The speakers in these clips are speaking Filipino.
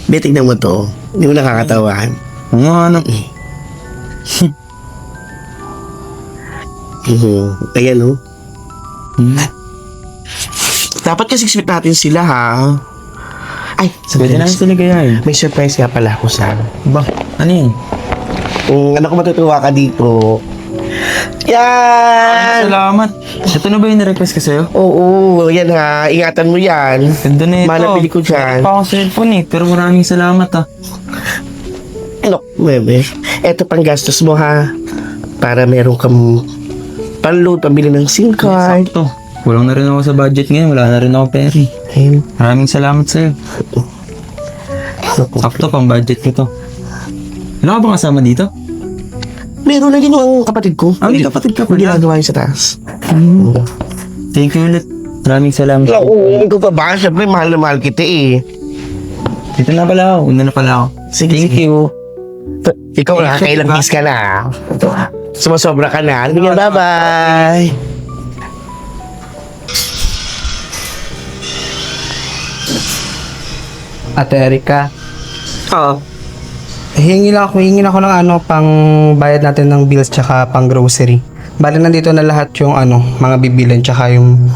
Be, tignan mo to. Hindi mo nakakatawan. Ano? Ayan, oh. Dapat kasi expect natin sila, ha? Ay, Pwede namin sila gayahin. may surprise nga pala ako sa... Ba? Ano yun? Anak ko, matutuwa ka dito. Yan! Salamat. Ito na ba yung request ko sa'yo? Oo, yan ha. Ingatan mo yan. Ganda na ito. Manapili ko dyan. Pa akong cellphone eh. Pero maraming salamat ah. Ano, bebe? Eto pang gastos mo, ha? Para meron kang panload, pambili ng SIM card. Sakto. Kulang na rin ako sa budget ngayon. Wala na rin ako pera eh. Ayun. Maraming salamat sa'yo. Sakto pang budget ko to. Ano ka ba kasama dito? Meron na din ang kapatid ko. May kapatid ka pala. Ginagawa yun sa taas. Thank you ulit. Maraming salamat. Oo, ikaw pa ba? Siyempre, mahal na mahal kita eh. Dito na pala ako. Una na pala ako. Sige, Thank sige. you. Ikaw na, kailang miss ka na. Sumasobra ka na. Sige, bye-bye. Ate Erika, Oo. hingin ako ng pang bayad natin ng bills tsaka pang grocery. Bali nandito na lahat yung mga bibilin tsaka yung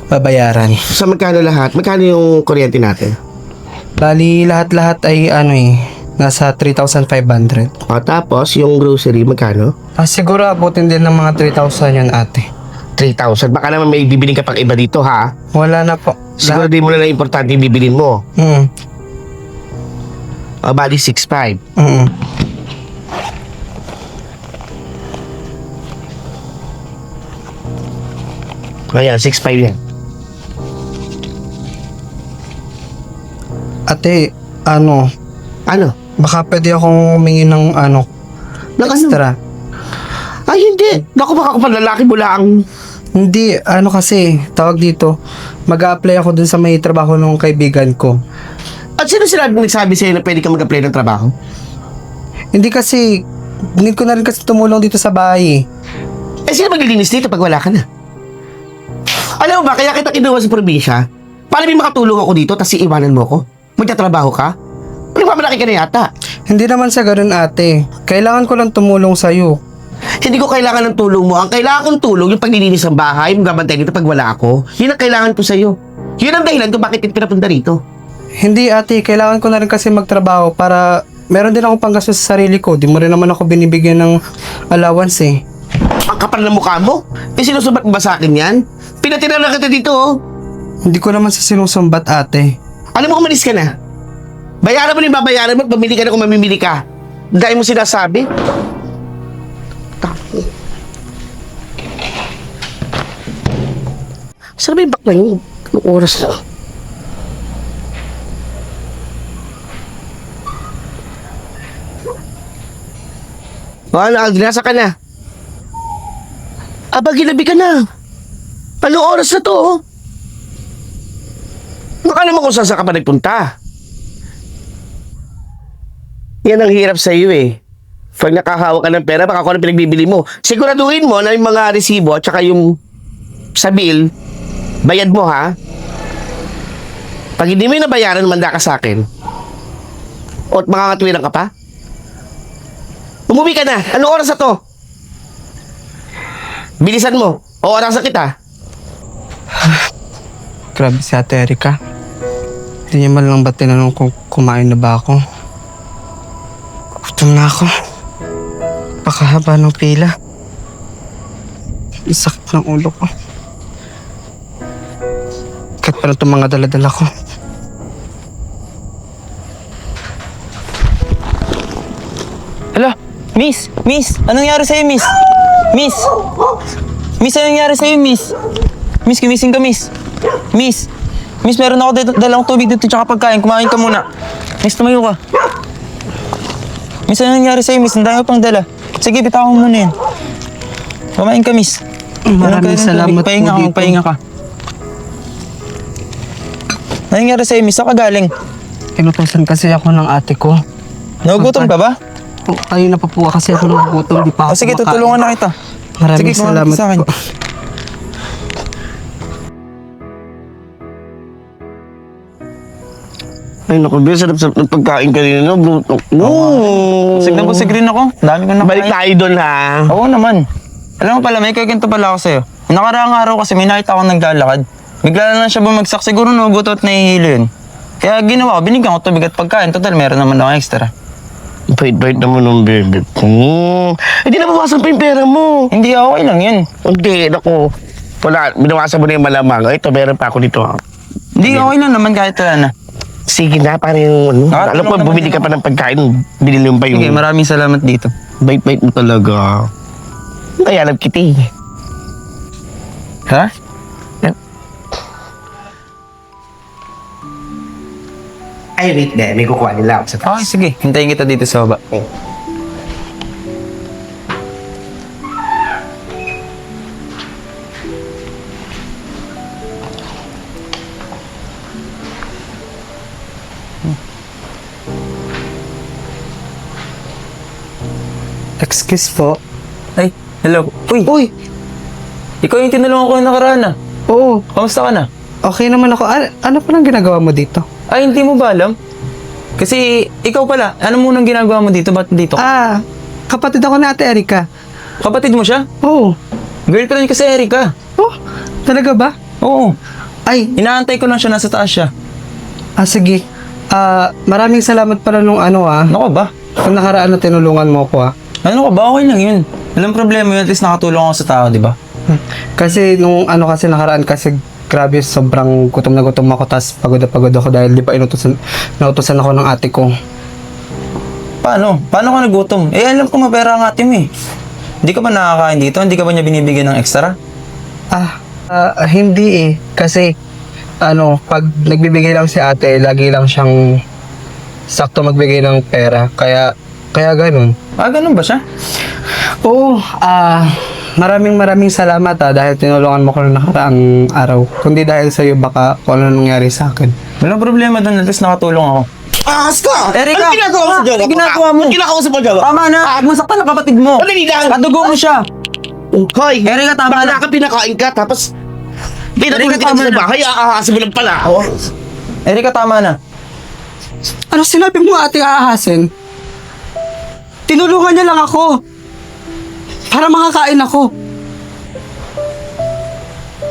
babayaran. So, magkano lahat? Magkano yung kuryente natin? Bali lahat-lahat ay nasa 3,500. O, tapos, yung grocery, magkano? Siguro abutin din ng mga 3,000 yun ate. 3,000. Baka naman may bibilin ka pang iba dito, ha? Wala na po. Siguro di mo na importante yung bibilin mo. O, bali 6,500. Ayan, 6,500 yan. Ate, Ano? baka pwede akong humingi ng extra. Ay, hindi. Naku, baka kung lalaki mo lang. Hindi, kasi, tawag dito, mag-a-apply ako dun sa may trabaho ng kaibigan ko. At sino nagsabi sa'yo na pwede ka mag-apply ng trabaho? Hindi kasi, need ko na rin kasi tumulong dito sa bahay. Eh, sino maglilinis dito pag wala ka na? Alam mo ba, kaya kita kinuha sa probinsya, para may makatulong ako dito, tapos iiwanan mo ako? Magtatrabaho ka? Nagmamalaki ka na yata. Hindi naman sa ganun ate. Kailangan ko lang tumulong sa'yo. Hindi ko kailangan ng tulong mo. Ang kailangan kong tulong, yung paglilinis ng bahay, magbabantay dito pag wala ako. Yun ang kailangan ko sa'yo. Yun ang dahilan kung bakit kita pinapunta rito. Hindi ate, kailangan ko na rin kasi magtrabaho para meron din akong panggastos sa sarili ko. Di mo rin naman ako binibigyan ng allowance eh. Ang kapal ng mukha mo? Eh, sinusubat mo ba sa akin yan? Pinatira na kita dito, oh. Hindi ko naman sa sinusumbat ate. Alam mo, umalis ka na. Bayaran mo na yung babayaran mo at pamili ka na kung mamimili ka. Dahil mo sinasabi. Tapo. Saan ba yung bakla yun? Anong oras na? Aldrin, nasa ka na? Aba, ginabi ka na. Anong oras na to, oh? Baka naman kung saan ka pa nagpunta. Yan ang hirap sa iyo eh. Pag nakahawak ka ng pera, baka kung ano pinagbibili mo. Siguraduhin mo na yung mga resibo at saka yung sa bill, bayad mo ha. Pag hindi mo yung nabayaran, manda ka sa akin. O at makakatwiran ka pa. Umuwi ka na. Anong oras na to? Bilisan mo. O oras na kita. Grabe si ate Erika. Hindi niya man lang ba tinanong kung kumain na ba ako? Gutom na ako. Pakahaba ng pila. Ang sakit ng ulo ko. Kat pa na itong mga daladala ko. Hala, miss! Miss! Anong nangyari sa'yo, miss? Miss! Miss, anong nangyari sa'yo, miss? Miss, gimising ka, miss. Miss! Miss, meron ako dito, dalang tubig dito tsaka pagkain. Kumain ka muna. Miss, tumayo ka. Miss, anong nangyari sa'yo, miss? Ang dami pang dala. Sige, bitawan mo muna yan. Kumain ka, miss. Maraming salamat po Pahinga ka, dito. pahinga ka. Anong nangyari sa'yo, miss? Saan ka galing? Inutusan kasi ako ng ate ko. Nagugutom ka ba? Kayo na pa po kasi ako nagugutom. Di pa ako O sige, kumakain. tutulungan na kita. Maraming Sige, kumapit salamat sa akin. po. Ay, naku, Bel, sarap-sarap ng pagkain kanina, no? Busog na busog rin ako. Dami ko na Balik tayo doon, ha? Oo naman. Alam mo pala, may kaganto pala ako sa'yo. Nakaraang araw kasi may nakita akong naglalakad. Bigla na lang siya bumagsak. Siguro nagutot na ihilo yun. Kaya ginawa ko, binigyan ko tubig at pagkain. Total, meron naman ako extra. Bait-bait naman ng bebe ko. Hindi nabawasan pa yung pera mo. Hindi, okay lang yun. Hindi, naku. Wala, binawasan mo na yung malamang. Ito, meron pa ako dito, ha? Hindi, okay lang naman kahit wala na. Sige na, para yung ano. Nakatulong Alam ko, naman bumili din ka pa ako. ng pagkain. Binili mo pa yung... Sige, maraming salamat dito. Bait-bait mo talaga. Kaya alam kita, eh. Ha? Ay, wait na. May kukuha nila ako sa Okay, sige. Hintayin kita dito sa baba. Excuse po. Ay, hello. Uy, Uy, ikaw yung tinulungan ko yung nakaraan ah. oo. Kamusta ka na? Okay naman ako. Ano pa lang ginagawa mo dito? Ay, hindi mo ba alam? Kasi ikaw pala, ano munang ginagawa mo dito? Ba't dito? Kapatid ako na Ate Erika. Kapatid mo siya? Oo. Girlfriend kasi Erika. Oh, talaga ba? Oo. Ay, Inaantay ko lang siya, nasa taas siya. sige. Maraming salamat pala nung Ano ka ba? kung nakaraan na tinulungan mo ko Ano ka ba? Okay lang yun. Walang problema yun. At least nakatulong ako sa tao, di ba? Kasi nung kasi nakaraan kasi grabe sobrang gutom na gutom ako tas pagod na pagod ako dahil di pa nautusan ako ng ate ko. Paano? Paano ka nagutom? Eh, alam ko mapera ang ate mo eh. Hindi ka ba nakakain dito? Hindi ka ba niya binibigyan ng extra? Hindi eh. Kasi pag nagbibigay lang si ate, lagi lang siyang sakto magbigay ng pera. Kaya ganun. Ganun ba siya? Oo, maraming salamat dahil tinulungan mo ko noong nakaraang araw. Kundi dahil sa iyo baka kung ano nangyari sa akin. Walang problema doon. At least nakatulong ako. Ahas ka! Erika! Ano ginagawa mo sa jowa ko? Ano ginagawa mo? Ano ginagawa mo sa jowa ko? Tama na! Huwag mo saktan ang kapatid mo! Ano nilang? Kadugo mo siya! Hoy! Erika, tama bakla na. ka pinakain ka, tapos... Pinatulog Erika, kita tama sa na. bahay, aahasin mo lang pala. Erika, tama na. Ano sinabi mo ate aahasin? Tinulungan niya lang ako. Para makakain ako.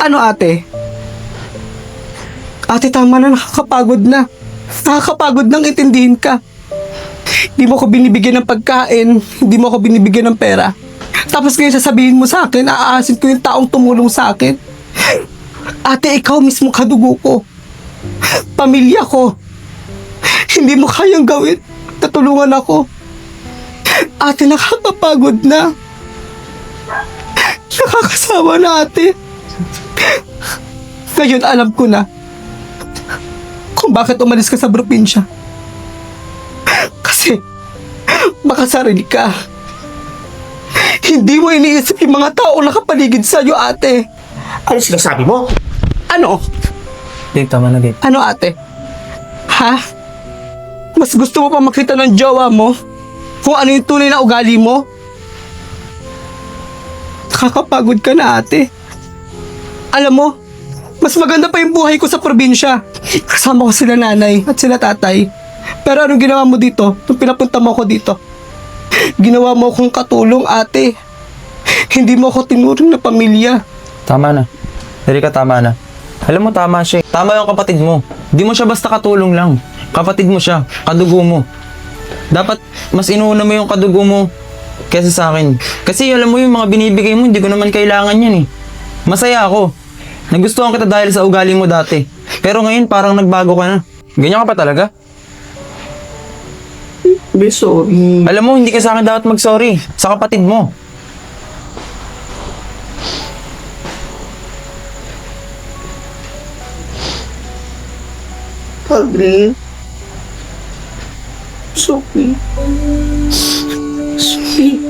Ano ate? Ate tama na, nakakapagod na. Nakakapagod nang itindihin ka. Hindi mo ako binibigyan ng pagkain, hindi mo ako binibigyan ng pera. Tapos ngayon sasabihin mo sa akin, aahasin ko yung taong tumulong sa akin. Ate, ikaw mismo kadugo ko. Pamilya ko. Hindi mo kayang gawin. Tatulungan ako. Ate, nakakapagod na. Nakakasawa na ate. Ngayon alam ko na kung bakit umalis ka sa probinsya. Kasi makasarili ka. Hindi mo iniisip yung mga taong nakapaligid sa'yo, ate. Ano sinasabi mo? Ano? Dave, tama na, Dave. Ano, ate? Ha? Mas gusto mo pa makita ng jowa mo kung ano yung tunay na ugali mo? Nakakapagod ka na, ate. Alam mo, mas maganda pa yung buhay ko sa probinsya. Kasama ko sila nanay at sila tatay. Pero anong ginawa mo dito nung pinapunta mo ako dito? Ginawa mo akong katulong, ate. Hindi mo ako tinuring na pamilya. Tama na. Erika, tama na. Alam mo, tama siya. Tama yung kapatid mo. Di mo siya basta katulong lang. Kapatid mo siya. Kadugo mo. Dapat mas inuuna mo yung kadugo mo kaysa sa akin. Kasi alam mo yung mga binibigay mo, hindi ko naman kailangan yan eh. Masaya ako. Nagustuhan kita dahil sa ugali mo dati. Pero ngayon parang nagbago ka na. Ganyan ka pa talaga? Sorry. Alam mo, hindi ka sa akin dapat mag-sorry. Sa kapatid mo. Sorry. Sorry. Sorry.